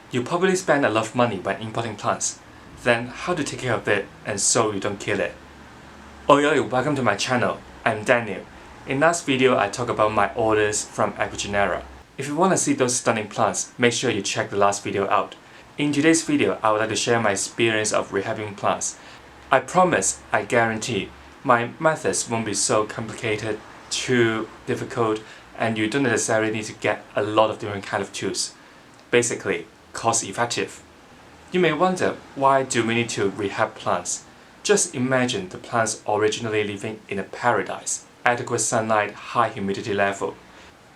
You probably spend a lot of money when importing plants. Then how to take care of it and so you don't kill it? Oi, welcome to my channel. I'm Daniel. In last video I talked about my orders from Ecuagenera. If you want to see those stunning plants, make sure you check the last video out. In today's video, I would like to share my experience of rehabbing plants. I promise, I guarantee, my methods won't be so complicated, too difficult, and you don't necessarily need to get a lot of different kind of tools. Basically, cost effective. You may wonder, why do we need to rehab plants? Just imagine the plants originally living in a paradise, adequate sunlight, high humidity level.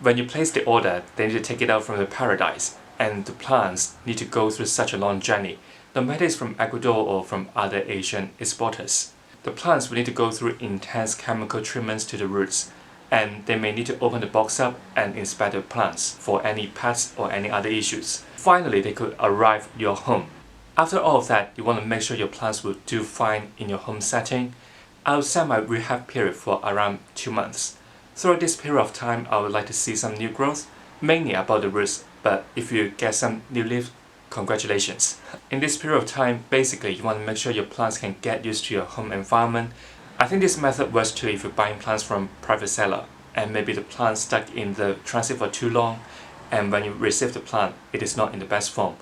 When you place the order, they need to take it out from the paradise, and the plants need to go through such a long journey, no matter it's from Ecuador or from other Asian exporters. The plants will need to go through intense chemical treatments to the roots, and they may need to open the box up and inspect the plants for any pests or any other issues. Finally, they could arrive at your home. After all of that, you want to make sure your plants will do fine in your home setting. I'll set my rehab period for around 2 months. Throughout this period of time, I would like to see some new growth, mainly about the roots, but if you get some new leaves, congratulations. In this period of time, basically you want to make sure your plants can get used to your home environment. I think this method works too if you're buying plants from private seller and maybe the plant stuck in the transit for too long, and when you receive the plant, it is not in the best form.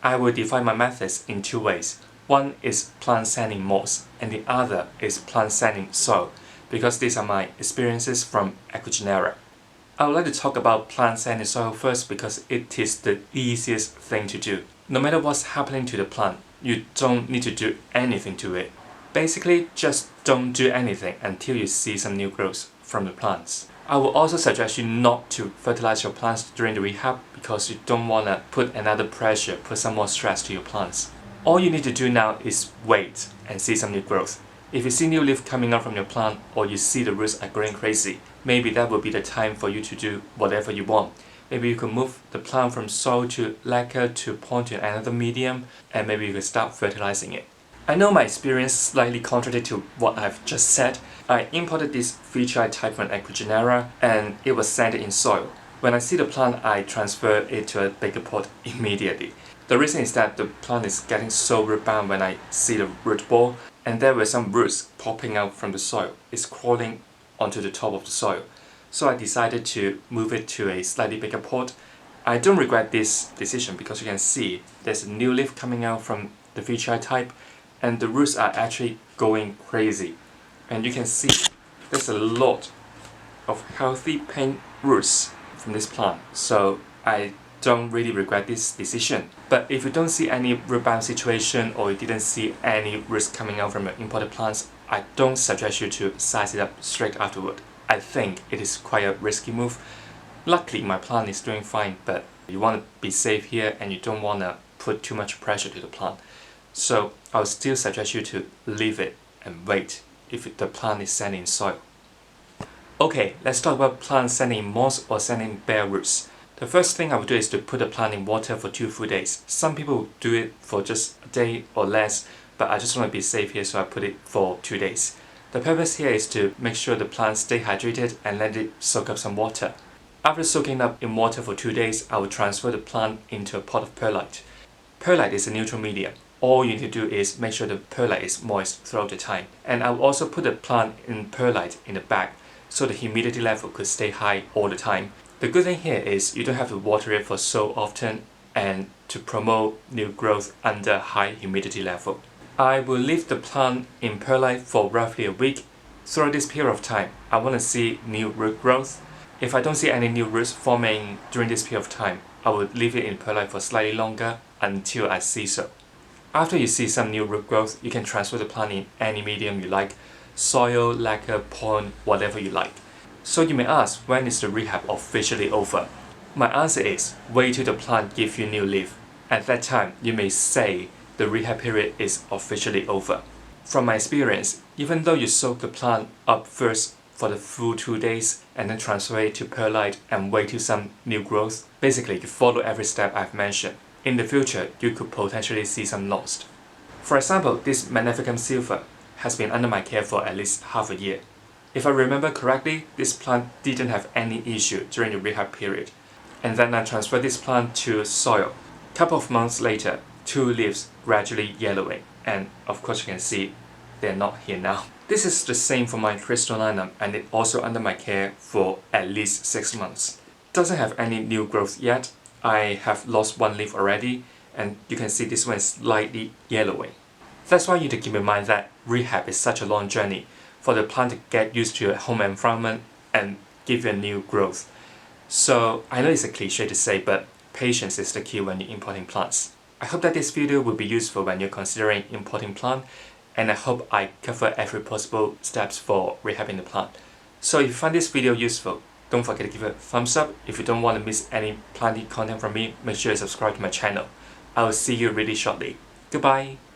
I will define my methods in 2 ways. One is plant sanding moss and the other is plant sanding soil, because these are my experiences from Ecuagenera. I would like to talk about plant sanding soil first because it is the easiest thing to do. No matter what's happening to the plant, you don't need to do anything to it. Basically, just don't do anything until you see some new growth from the plants. I will also suggest you not to fertilize your plants during the rehab because you don't want to put another pressure, put some more stress to your plants. All you need to do now is wait and see some new growth. If you see new leaf coming out from your plant or you see the roots are growing crazy, maybe that will be the time for you to do whatever you want. Maybe you could move the plant from soil to lacquer to point to another medium, and maybe you could start fertilizing it. I know my experience slightly contradicts to what I've just said. I imported this feature type from Ecuagenera and it was sanded in soil. When I see the plant, I transfer it to a bigger pot immediately. The reason is that the plant is getting so root bound when I see the root ball, and there were some roots popping out from the soil. It's crawling onto the top of the soil. So I decided to move it to a slightly bigger pot. I don't regret this decision because you can see there's a new leaf coming out from the feature type, and the roots are actually going crazy. And you can see there's a lot of healthy pink roots from this plant. So I don't really regret this decision. But if you don't see any root bound situation or you didn't see any roots coming out from your imported plants, I don't suggest you to size it up straight afterward. I think it is quite a risky move. Luckily my plant is doing fine, but you want to be safe here and you don't want to put too much pressure to the plant. So I would still suggest you to leave it and wait if the plant is sanding in soil. Okay, let's talk about plant sanding in moss or sanding bare roots. The first thing I would do is to put the plant in water for 2 full days. Some people do it for just a day or less, but I just want to be safe here, so I put it for 2 days. The purpose here is to make sure the plant stay hydrated and let it soak up some water. After soaking up in water for 2 days, I will transfer the plant into a pot of perlite. Perlite is a neutral medium. All you need to do is make sure the perlite is moist throughout the time. And I will also put the plant in perlite in the bag so the humidity level could stay high all the time. The good thing here is you don't have to water it for so often and to promote new growth under high humidity level. I will leave the plant in perlite for roughly a week. Throughout this period of time, I want to see new root growth. If I don't see any new roots forming during this period of time, I will leave it in perlite for slightly longer until I see so. After you see some new root growth, you can transfer the plant in any medium you like, soil, lacquer, pond, whatever you like. So you may ask, when is the rehab officially over? My answer is, wait till the plant gives you new leaf. At that time, you may say the rehab period is officially over. From my experience, even though you soak the plant up first for the full 2 days and then transfer it to perlite and wait till some new growth, basically you follow every step I've mentioned. In the future, you could potentially see some lost. For example, this Magnificum silver has been under my care for at least half a year. If I remember correctly, this plant didn't have any issue during the rehab period. And then I transferred this plant to soil. Couple of months later, 2 leaves gradually yellowing, and of course you can see they're not here now. This is the same for my crystallinum, and it also under my care for at least 6 months. Doesn't have any new growth yet. I have lost 1 leaf already, and you can see this one is slightly yellowing. That's why you need to keep in mind that rehab is such a long journey for the plant to get used to your home environment and give you a new growth. So I know it's a cliche to say, but patience is the key when you're importing plants. I hope that this video will be useful when you're considering importing plant, and I hope I cover every possible steps for rehabbing the plant. So if you find this video useful, don't forget to give it a thumbs up. If you don't want to miss any planting content from me, make sure you subscribe to my channel. I will see you really shortly. Goodbye!